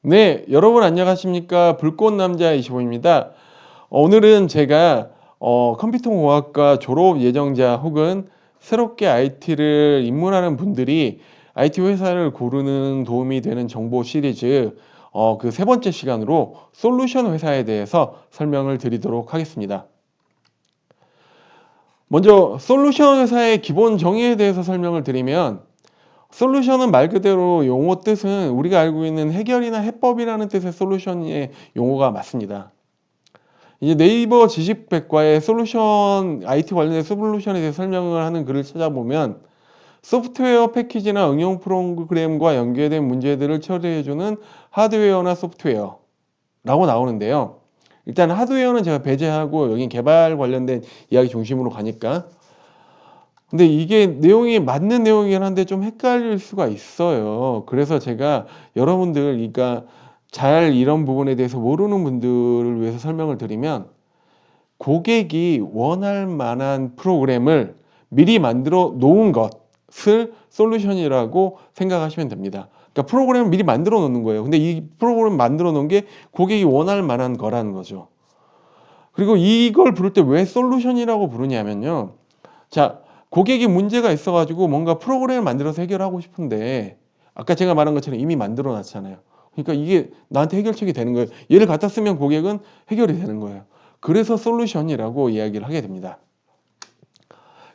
네, 여러분 안녕하십니까? 불꽃남자 25입니다. 오늘은 제가 컴퓨터공학과 졸업 예정자 혹은 새롭게 IT를 입문하는 분들이 IT 회사를 고르는 도움이 되는 정보 시리즈 그 세 번째 시간으로 솔루션 회사에 대해서 설명을 드리도록 하겠습니다. 먼저 솔루션 회사의 기본 정의에 대해서 설명을 드리면 솔루션은 말 그대로 용어 뜻은 우리가 알고 있는 해결이나 해법이라는 뜻의 솔루션의 용어가 맞습니다. 이제 네이버 지식백과의 솔루션, IT 관련된 솔루션에 대해 설명을 하는 글을 찾아보면 소프트웨어 패키지나 응용 프로그램과 연계된 문제들을 처리해주는 하드웨어나 소프트웨어라고 나오는데요. 일단 하드웨어는 제가 배제하고 여긴 개발 관련된 이야기 중심으로 가니까 근데 이게 내용이 맞는 내용이긴 한데 좀 헷갈릴 수가 있어요. 그래서 제가 여러분들, 그러니까 잘 이런 부분에 대해서 모르는 분들을 위해서 설명을 드리면 고객이 원할 만한 프로그램을 미리 만들어 놓은 것을 솔루션이라고 생각하시면 됩니다. 그러니까 프로그램을 미리 만들어 놓는 거예요. 근데 이 프로그램 만들어 놓은 게 고객이 원할 만한 거라는 거죠. 그리고 이걸 부를 때 왜 솔루션이라고 부르냐면요. 자, 고객이 문제가 있어가지고 뭔가 프로그램을 만들어서 해결하고 싶은데 아까 제가 말한 것처럼 이미 만들어 놨잖아요. 그러니까 이게 나한테 해결책이 되는 거예요. 얘를 갖다 쓰면 고객은 해결이 되는 거예요. 그래서 솔루션이라고 이야기를 하게 됩니다.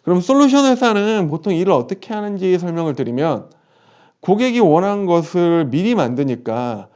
그럼 솔루션 회사는 보통 일을 어떻게 하는지 설명을 드리면 고객이 원한 것을 미리 만드니까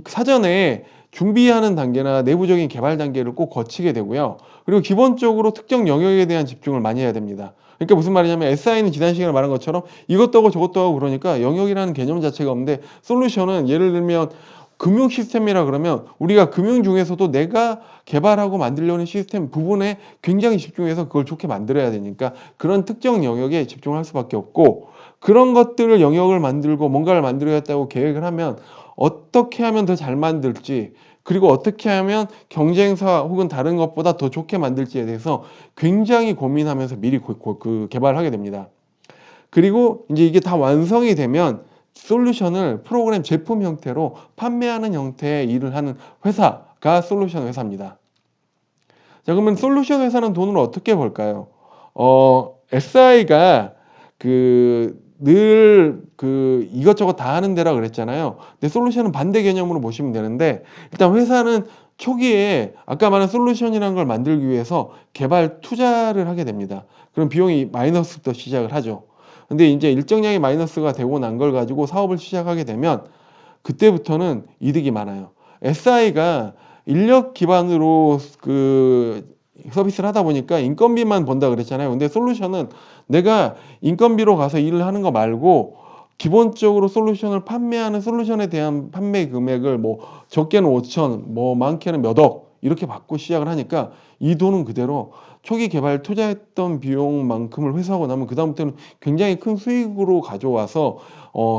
사전에 준비하는 단계나 내부적인 개발 단계를 꼭 거치게 되고요. 그리고 기본적으로 특정 영역에 대한 집중을 많이 해야 됩니다. 그러니까 무슨 말이냐면 SI는 지난 시간에 말한 것처럼 이것도 하고 저것도 하고 그러니까 영역이라는 개념 자체가 없는데 솔루션은 예를 들면 금융 시스템이라 그러면 우리가 금융 중에서도 내가 개발하고 만들려는 시스템 부분에 굉장히 집중해서 그걸 좋게 만들어야 되니까 그런 특정 영역에 집중할 수밖에 없고 그런 것들을 영역을 만들고 뭔가를 만들어야겠다고 계획을 하면 어떻게 하면 더 잘 만들지 그리고 어떻게 하면 경쟁사 혹은 다른 것보다 더 좋게 만들지에 대해서 굉장히 고민하면서 미리 개발을 하게 됩니다. 그리고 이제 이게 다 완성이 되면 솔루션을 프로그램 제품 형태로 판매하는 형태의 일을 하는 회사가 솔루션 회사입니다. 자, 그러면 솔루션 회사는 돈을 어떻게 벌까요? SI가 이것저것 다 하는 데라 그랬잖아요. 근데 솔루션은 반대 개념으로 보시면 되는데, 일단 회사는 초기에 아까 말한 솔루션이라는 걸 만들기 위해서 개발 투자를 하게 됩니다. 그럼 비용이 마이너스부터 시작을 하죠. 근데 이제 일정량의 마이너스가 되고 난 걸 가지고 사업을 시작하게 되면 그때부터는 이득이 많아요. SI가 인력 기반으로 서비스를 하다 보니까 인건비만 번다 그랬잖아요. 근데 솔루션은 내가 인건비로 가서 일을 하는 거 말고 기본적으로 솔루션을 판매하는 솔루션에 대한 판매 금액을 뭐 적게는 5천, 뭐 많게는 몇 억 이렇게 받고 시작을 하니까 이 돈은 그대로 초기 개발 투자했던 비용만큼을 회수하고 나면 그다음부터는 굉장히 큰 수익으로 가져와서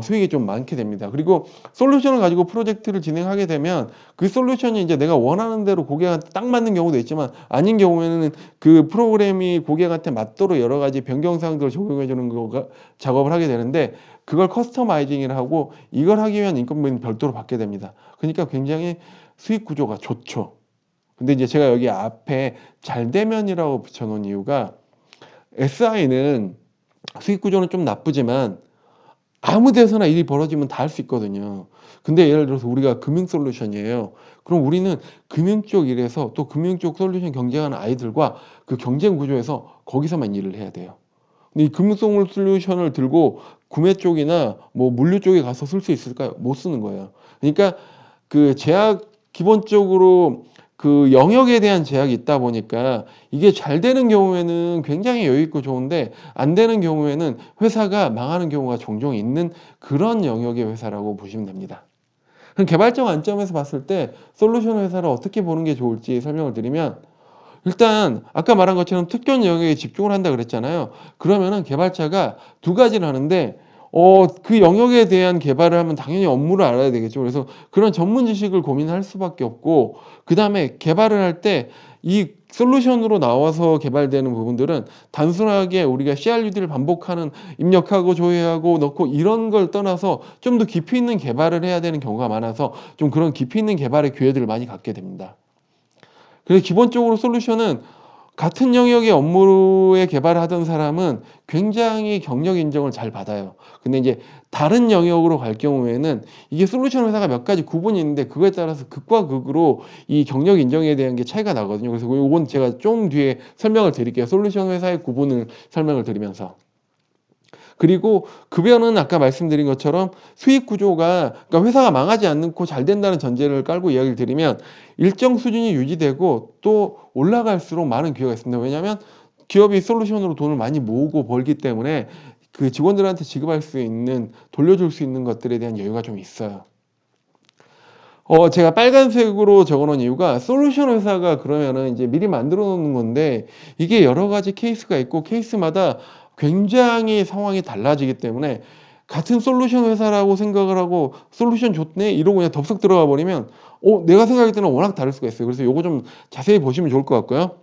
수익이 좀 많게 됩니다. 그리고 솔루션을 가지고 프로젝트를 진행하게 되면 그 솔루션이 이제 내가 원하는 대로 고객한테 딱 맞는 경우도 있지만 아닌 경우에는 그 프로그램이 고객한테 맞도록 여러 가지 변경사항들을 적용해 주는 거가 작업을 하게 되는데 그걸 커스터마이징을 하고 이걸 하기 위한 인건비는 별도로 받게 됩니다. 그러니까 굉장히 수익 구조가 좋죠. 근데 이제 제가 여기 앞에 잘되면이라고 붙여놓은 이유가 SI는 수익 구조는 좀 나쁘지만 아무 데서나 일이 벌어지면 다 할 수 있거든요. 근데 예를 들어서 우리가 금융 솔루션이에요. 그럼 우리는 금융 쪽 일에서 또 금융 쪽 솔루션 경쟁하는 아이들과 그 경쟁 구조에서 거기서만 일을 해야 돼요. 근데 이 금융 솔루션을 들고 구매 쪽이나 뭐 물류 쪽에 가서 쓸 수 있을까요? 못 쓰는 거예요. 그러니까 그 제약 기본적으로 그 영역에 대한 제약이 있다 보니까 이게 잘 되는 경우에는 굉장히 여유 있고 좋은데 안 되는 경우에는 회사가 망하는 경우가 종종 있는 그런 영역의 회사라고 보시면 됩니다. 그럼 개발적 관점에서 봤을 때 솔루션 회사를 어떻게 보는 게 좋을지 설명을 드리면 일단 아까 말한 것처럼 특정 영역에 집중을 한다 그랬잖아요. 그러면은 개발자가 두 가지를 하는데 그 영역에 대한 개발을 하면 당연히 업무를 알아야 되겠죠. 그래서 그런 전문 지식을 고민할 수밖에 없고 그다음에 개발을 할 때 이 솔루션으로 나와서 개발되는 부분들은 단순하게 우리가 CRUD를 반복하는 입력하고 조회하고 넣고 이런 걸 떠나서 좀 더 깊이 있는 개발을 해야 되는 경우가 많아서 좀 그런 깊이 있는 개발의 기회들을 많이 갖게 됩니다. 그래서 기본적으로 솔루션은 같은 영역의 업무의 개발을 하던 사람은 굉장히 경력 인정을 잘 받아요. 근데 이제 다른 영역으로 갈 경우에는 이게 솔루션 회사가 몇 가지 구분이 있는데 그거에 따라서 극과 극으로 이 경력 인정에 대한 게 차이가 나거든요. 그래서 이건 제가 좀 뒤에 설명을 드릴게요. 솔루션 회사의 구분을 설명을 드리면서. 그리고 급여는 아까 말씀드린 것처럼 수익 구조가 그러니까 회사가 망하지 않고 잘 된다는 전제를 깔고 이야기를 드리면 일정 수준이 유지되고 또 올라갈수록 많은 기회가 있습니다. 왜냐하면 기업이 솔루션으로 돈을 많이 모으고 벌기 때문에 그 직원들한테 지급할 수 있는 돌려줄 수 있는 것들에 대한 여유가 좀 있어요. 제가 빨간색으로 적어 놓은 이유가 솔루션 회사가 그러면은 이제 미리 만들어 놓는 건데 이게 여러 가지 케이스가 있고 케이스마다 굉장히 상황이 달라지기 때문에 같은 솔루션 회사라고 생각을 하고 솔루션 좋네 이러고 그냥 덥석 들어가 버리면 내가 생각할 때는 워낙 다를 수가 있어요. 그래서 요거 좀 자세히 보시면 좋을 것 같고요.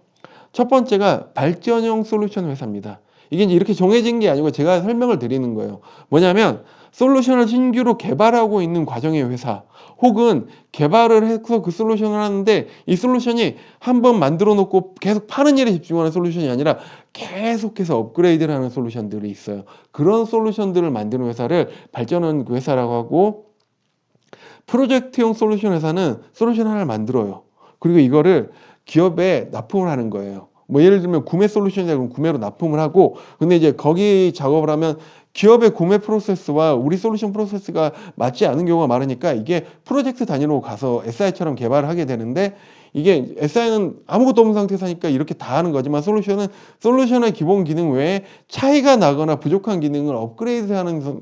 첫 번째가 발전형 솔루션 회사입니다. 이게 이제 이렇게 정해진 게 아니고 제가 설명을 드리는 거예요. 뭐냐면 솔루션을 신규로 개발하고 있는 과정의 회사 혹은 개발을 해서 그 솔루션을 하는데 이 솔루션이 한번 만들어 놓고 계속 파는 일에 집중하는 솔루션이 아니라 계속해서 업그레이드를 하는 솔루션들이 있어요. 그런 솔루션들을 만드는 회사를 발전한 회사라고 하고 프로젝트형 솔루션 회사는 솔루션 하나를 만들어요. 그리고 이거를 기업에 납품을 하는 거예요. 뭐 예를 들면 구매 솔루션이다 그러면 구매로 납품을 하고 근데 이제 거기 작업을 하면 기업의 구매 프로세스와 우리 솔루션 프로세스가 맞지 않은 경우가 많으니까 이게 프로젝트 단위로 가서 SI처럼 개발을 하게 되는데 이게 SI는 아무것도 없는 상태에서 하니까 이렇게 다 하는 거지만 솔루션은 솔루션의 기본 기능 외에 차이가 나거나 부족한 기능을 업그레이드하는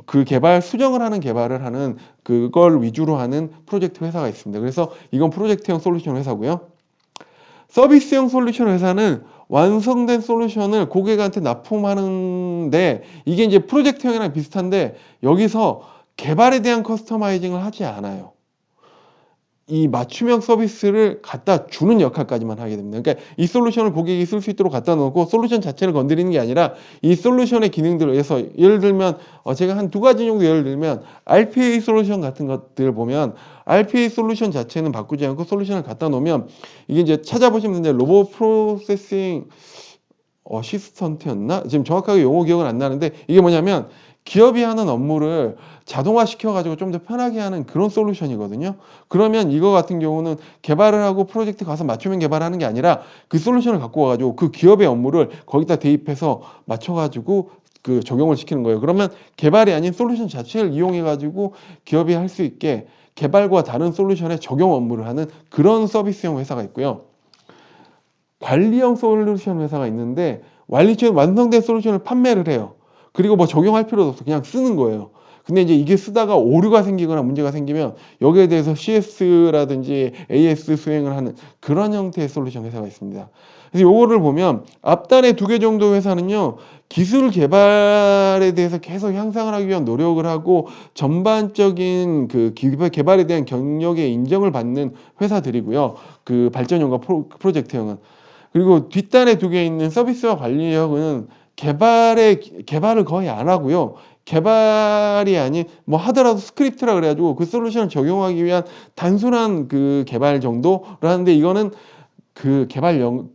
그 개발 수정을 하는 개발을 하는 그걸 위주로 하는 프로젝트 회사가 있습니다. 그래서 이건 프로젝트형 솔루션 회사고요. 서비스형 솔루션 회사는 완성된 솔루션을 고객한테 납품하는데 이게 이제 프로젝트형이랑 비슷한데 여기서 개발에 대한 커스터마이징을 하지 않아요. 이 맞춤형 서비스를 갖다 주는 역할까지만 하게 됩니다. 그러니까 이 솔루션을 고객이 쓸 수 있도록 갖다 놓고 솔루션 자체를 건드리는 게 아니라 이 솔루션의 기능들을 위해서 예를 들면 제가 한 두 가지 정도 예를 들면 RPA 솔루션 같은 것들 보면 RPA 솔루션 자체는 바꾸지 않고 솔루션을 갖다 놓으면 이게 이제 찾아보시면 되는데 로봇 프로세싱 어시스턴트였나? 지금 정확하게 용어 기억은 안 나는데 이게 뭐냐면 기업이 하는 업무를 자동화 시켜가지고 좀 더 편하게 하는 그런 솔루션이거든요. 그러면 이거 같은 경우는 개발을 하고 프로젝트 가서 맞춤형 개발하는 게 아니라 그 솔루션을 갖고 와가지고 그 기업의 업무를 거기다 대입해서 맞춰가지고 그 적용을 시키는 거예요. 그러면 개발이 아닌 솔루션 자체를 이용해가지고 기업이 할 수 있게 개발과 다른 솔루션에 적용 업무를 하는 그런 서비스형 회사가 있고요. 관리형 솔루션 회사가 있는데 완성된 솔루션을 판매를 해요. 그리고 뭐 적용할 필요도 없어. 그냥 쓰는 거예요. 근데 이제 이게 쓰다가 오류가 생기거나 문제가 생기면 여기에 대해서 CS라든지 AS 수행을 하는 그런 형태의 솔루션 회사가 있습니다. 그래서 요거를 보면 앞단에 두 개 정도 회사는요. 기술 개발에 대해서 계속 향상을 하기 위한 노력을 하고 전반적인 그 개발에 대한 경력의 인정을 받는 회사들이고요. 그 발전형과 프로젝트형은. 그리고 뒷단에 두 개 있는 서비스와 관리형은 개발을 거의 안 하고요. 개발이 아닌 뭐 하더라도 스크립트라 그래가지고 그 솔루션을 적용하기 위한 단순한 그 개발 정도를 하는데 이거는 그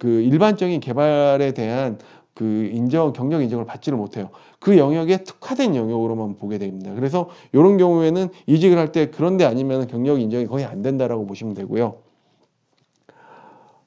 일반적인 개발에 대한 그 경력 인정을 받지를 못해요. 그 영역에 특화된 영역으로만 보게 됩니다. 그래서 이런 경우에는 이직을 할 때 그런데 아니면 경력 인정이 거의 안 된다라고 보시면 되고요.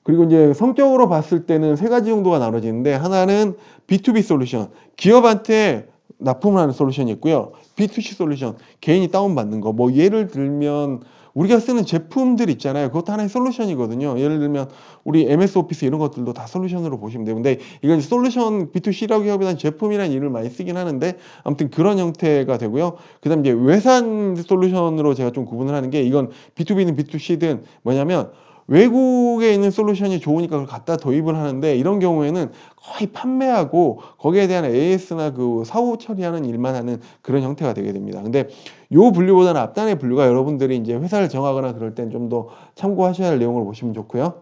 그리고 이제 성격으로 봤을 때는 세 가지 정도가 나눠지는데 하나는 B2B 솔루션, 기업한테 납품을 하는 솔루션이 있고요. B2C 솔루션, 개인이 다운받는 거. 뭐 예를 들면 우리가 쓰는 제품들 있잖아요. 그것도 하나의 솔루션이거든요. 예를 들면 우리 MS 오피스 이런 것들도 다 솔루션으로 보시면 되고 근데 이건 솔루션 B2C라고 하기보다는 제품이라는 이름을 많이 쓰긴 하는데 아무튼 그런 형태가 되고요. 그 다음에 이제 외산 솔루션으로 제가 좀 구분을 하는 게 이건 B2B는 B2C든 뭐냐면 외국에 있는 솔루션이 좋으니까 그걸 갖다 도입을 하는데 이런 경우에는 거의 판매하고 거기에 대한 AS나 그 사후 처리하는 일만 하는 그런 형태가 되게 됩니다. 근데 요 분류보다는 앞단의 분류가 여러분들이 이제 회사를 정하거나 그럴 땐 좀 더 참고하셔야 할 내용을 보시면 좋고요.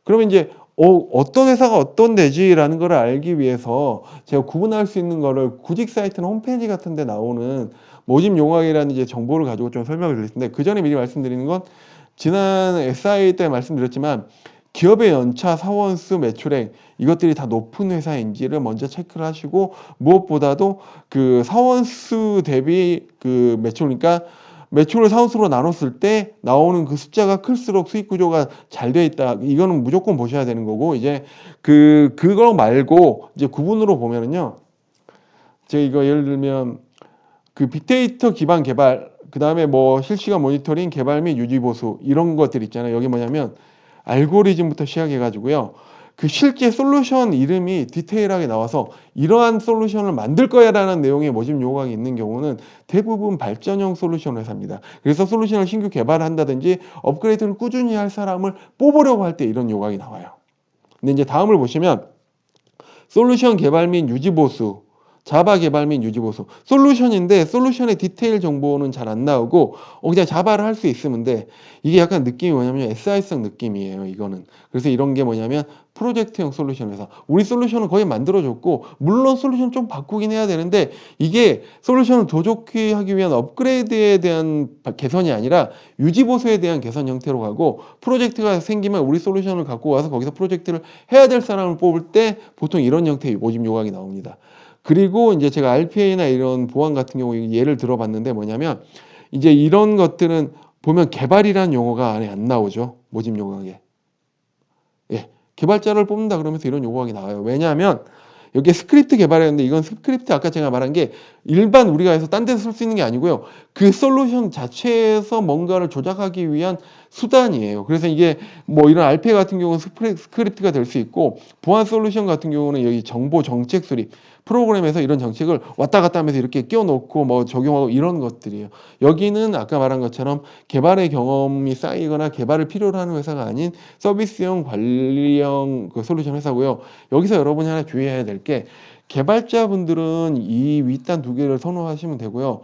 그러면 이제 어떤 회사가 어떤 데지라는 걸 알기 위해서 제가 구분할 수 있는 거를 구직 사이트나 홈페이지 같은 데 나오는 모집 용어이라는 이제 정보를 가지고 좀 설명을 드릴 텐데, 그 전에 미리 말씀드리는 건 지난 SI 때 말씀드렸지만 기업의 연차, 사원수, 매출액 이것들이 다 높은 회사인지를 먼저 체크를 하시고, 무엇보다도 그 사원수 대비 그 매출, 그러니까 매출을 사원수로 나눴을 때 나오는 그 숫자가 클수록 수익 구조가 잘 돼 있다. 이거는 무조건 보셔야 되는 거고, 이제 그거 말고 이제 구분으로 보면은요. 제가 이거 예를 들면 그 빅데이터 기반 개발, 그 다음에 뭐 실시간 모니터링, 개발 및 유지 보수 이런 것들 있잖아요. 여기 뭐냐면 알고리즘부터 시작해가지고요. 그 실제 솔루션 이름이 디테일하게 나와서 이러한 솔루션을 만들 거야라는 내용의 모집 요구가 있는 경우는 대부분 발전형 솔루션 회사입니다. 그래서 솔루션을 신규 개발한다든지 업그레이드를 꾸준히 할 사람을 뽑으려고 할 때 이런 요구가 나와요. 근데 이제 다음을 보시면 솔루션 개발 및 유지 보수, 자바 개발 및 유지 보수. 솔루션인데 솔루션의 디테일 정보는 잘 안 나오고 그냥 자바를 할 수 있으면 돼. 이게 약간 느낌이 뭐냐면 SI성 느낌이에요, 이거는. 그래서 이런 게 뭐냐면 프로젝트형 솔루션 회사. 우리 솔루션은 거의 만들어줬고, 물론 솔루션 좀 바꾸긴 해야 되는데, 이게 솔루션을 더 좋게 하기 위한 업그레이드에 대한 개선이 아니라 유지 보수에 대한 개선 형태로 가고, 프로젝트가 생기면 우리 솔루션을 갖고 와서 거기서 프로젝트를 해야 될 사람을 뽑을 때 보통 이런 형태의 모집 요각이 나옵니다. 그리고 이제 제가 RPA나 이런 보안 같은 경우 예를 들어봤는데, 뭐냐면 이제 이런 것들은 보면 개발이라는 용어가 안에 안 나오죠. 모집 요각에. 예. 개발자를 뽑는다 그러면서 이런 요구가 나와요. 왜냐하면 여기에 스크립트 개발했는데, 이건 스크립트 아까 제가 말한 게 일반 우리가 해서 딴 데서 쓸 수 있는 게 아니고요. 그 솔루션 자체에서 뭔가를 조작하기 위한 수단이에요. 그래서 이게 뭐 이런 RPA 같은 경우는 스크립트가 될 수 있고, 보안 솔루션 같은 경우는 여기 정보 정책 수립, 프로그램에서 이런 정책을 왔다 갔다 하면서 이렇게 끼워놓고 뭐 적용하고 이런 것들이에요. 여기는 아까 말한 것처럼 개발의 경험이 쌓이거나 개발을 필요로 하는 회사가 아닌 서비스형 관리형 그 솔루션 회사고요. 여기서 여러분이 하나 주의해야 될 게, 개발자분들은 이 윗단 두 개를 선호하시면 되고요.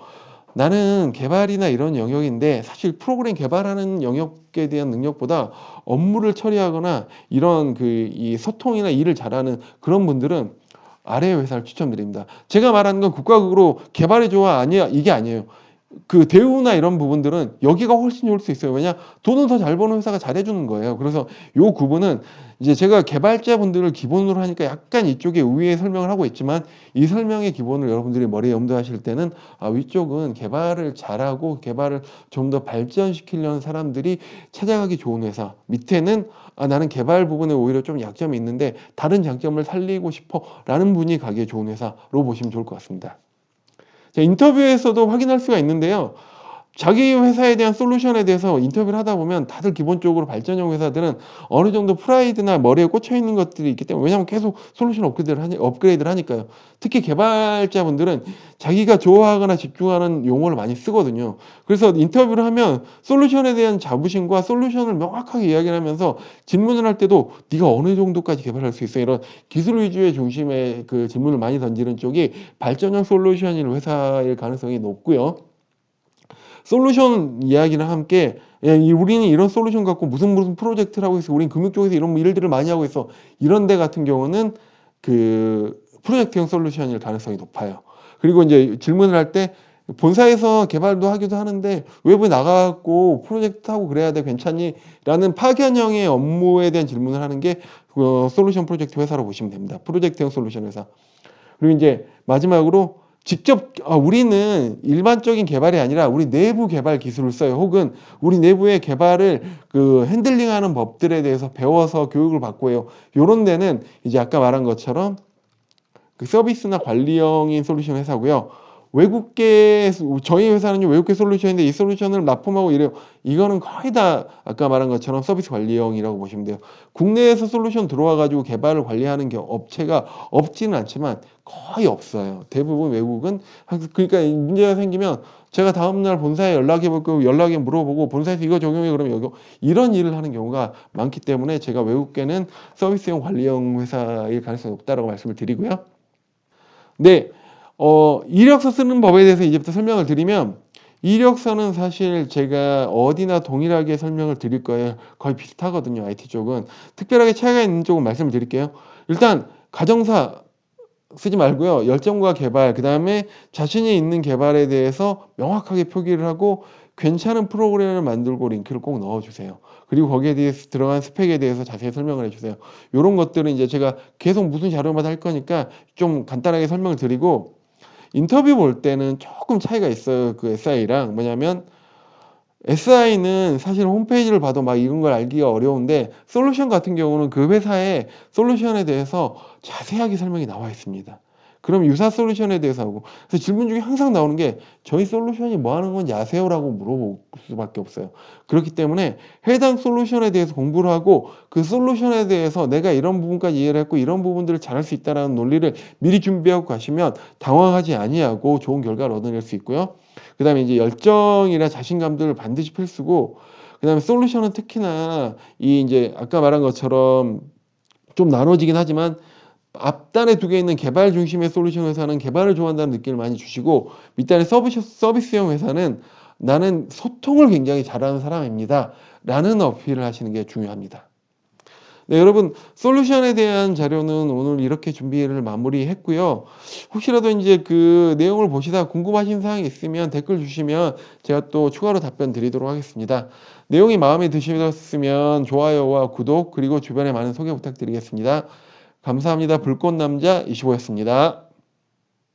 나는 개발이나 이런 영역인데 사실 프로그램 개발하는 영역에 대한 능력보다 업무를 처리하거나 이런 그 이 소통이나 일을 잘하는 그런 분들은 아래 회사를 추천드립니다. 제가 말하는 건 국가극으로 개발이 좋아 아니야 이게 아니에요. 그 대우나 이런 부분들은 여기가 훨씬 좋을 수 있어요. 왜냐? 돈은 더 잘 버는 회사가 잘해주는 거예요. 그래서 요 구분은 이제 제가 개발자분들을 기본으로 하니까 약간 이쪽에 우위에 설명을 하고 있지만, 이 설명의 기본을 여러분들이 머리에 염두하실 때는 위쪽은 개발을 잘하고 개발을 좀 더 발전시키려는 사람들이 찾아가기 좋은 회사, 밑에는 나는 개발 부분에 오히려 좀 약점이 있는데 다른 장점을 살리고 싶어 라는 분이 가기에 좋은 회사로 보시면 좋을 것 같습니다. 인터뷰에서도 확인할 수가 있는데요. 자기 회사에 대한 솔루션에 대해서 인터뷰를 하다 보면 다들 기본적으로 발전형 회사들은 어느 정도 프라이드나 머리에 꽂혀 있는 것들이 있기 때문에, 왜냐하면 계속 솔루션 업그레이드를 하니까요. 특히 개발자분들은 자기가 좋아하거나 집중하는 용어를 많이 쓰거든요. 그래서 인터뷰를 하면 솔루션에 대한 자부심과 솔루션을 명확하게 이야기를 하면서 질문을 할 때도 네가 어느 정도까지 개발할 수 있어? 이런 기술 위주의 중심의 그 질문을 많이 던지는 쪽이 발전형 솔루션일 회사일 가능성이 높고요. 솔루션 이야기랑 함께 우리는 이런 솔루션 갖고 무슨 프로젝트를 하고 있어. 우리는 금융 쪽에서 이런 일들을 많이 하고 있어. 이런 데 같은 경우는 그 프로젝트형 솔루션일 가능성이 높아요. 그리고 이제 질문을 할 때 본사에서 개발도 하기도 하는데 외부에 나가고 프로젝트 하고 그래야 돼, 괜찮니? 라는 파견형의 업무에 대한 질문을 하는 게 솔루션 프로젝트 회사로 보시면 됩니다. 프로젝트형 솔루션 회사. 그리고 이제 마지막으로 직접 우리는 일반적인 개발이 아니라 우리 내부 개발 기술을 써요. 혹은 우리 내부의 개발을 그 핸들링하는 법들에 대해서 배워서 교육을 받고 해요. 요런 데는 이제 아까 말한 것처럼 그 서비스나 관리형인 솔루션 회사고요. 외국계, 저희 회사는 외국계 솔루션인데 이 솔루션을 납품하고 이래요. 이거는 거의 다 아까 말한 것처럼 서비스 관리형이라고 보시면 돼요. 국내에서 솔루션 들어와가지고 개발을 관리하는 업체가 없지는 않지만 거의 없어요. 대부분 외국은. 그러니까 문제가 생기면 제가 다음날 본사에 연락해 볼고 연락에 물어보고 본사에서 이거 적용해 그러면 여기 이런 일을 하는 경우가 많기 때문에 제가 외국계는 서비스형 관리형 회사일 가능성이 높다라고 말씀을 드리고요. 네, 이력서 쓰는 법에 대해서 이제부터 설명을 드리면, 이력서는 사실 제가 어디나 동일하게 설명을 드릴 거예요. 거의 비슷하거든요, IT 쪽은. 특별하게 차이가 있는 쪽은 말씀을 드릴게요. 일단 가정사 쓰지 말고요. 열정과 개발, 그다음에 자신이 있는 개발에 대해서 명확하게 표기를 하고 괜찮은 프로그램을 만들고 링크를 꼭 넣어 주세요. 그리고 거기에 대해서 들어간 스펙에 대해서 자세히 설명을 해 주세요. 요런 것들은 이제 제가 계속 무슨 자료마다 할 거니까 좀 간단하게 설명을 드리고, 인터뷰 볼 때는 조금 차이가 있어요. 그 SI랑. 뭐냐면 SI는 사실 홈페이지를 봐도 막 이런 걸 알기가 어려운데, 솔루션 같은 경우는 그 회사의 솔루션에 대해서 자세하게 설명이 나와 있습니다. 그럼 유사 솔루션에 대해서 하고, 그래서 질문 중에 항상 나오는 게 저희 솔루션이 뭐 하는 건지 아세요라고 물어볼 수밖에 없어요. 그렇기 때문에 해당 솔루션에 대해서 공부를 하고, 그 솔루션에 대해서 내가 이런 부분까지 이해를 했고 이런 부분들을 잘할 수 있다는 논리를 미리 준비하고 가시면 당황하지 아니하고 좋은 결과를 얻어낼 수 있고요. 그 다음에 이제 열정이나 자신감들 반드시 필수고, 그 다음에 솔루션은 특히나 이 이제 아까 말한 것처럼 좀 나눠지긴 하지만 앞단에 두 개 있는 개발 중심의 솔루션 회사는 개발을 좋아한다는 느낌을 많이 주시고, 밑단의 서비스형 회사는 나는 소통을 굉장히 잘하는 사람입니다 라는 어필을 하시는 게 중요합니다. 네, 여러분, 솔루션에 대한 자료는 오늘 이렇게 준비를 마무리했고요. 혹시라도 이제 그 내용을 보시다 궁금하신 사항이 있으면 댓글 주시면 제가 또 추가로 답변 드리도록 하겠습니다. 내용이 마음에 드셨으면 좋아요와 구독, 그리고 주변에 많은 소개 부탁드리겠습니다. 감사합니다. 불꽃남자 25였습니다.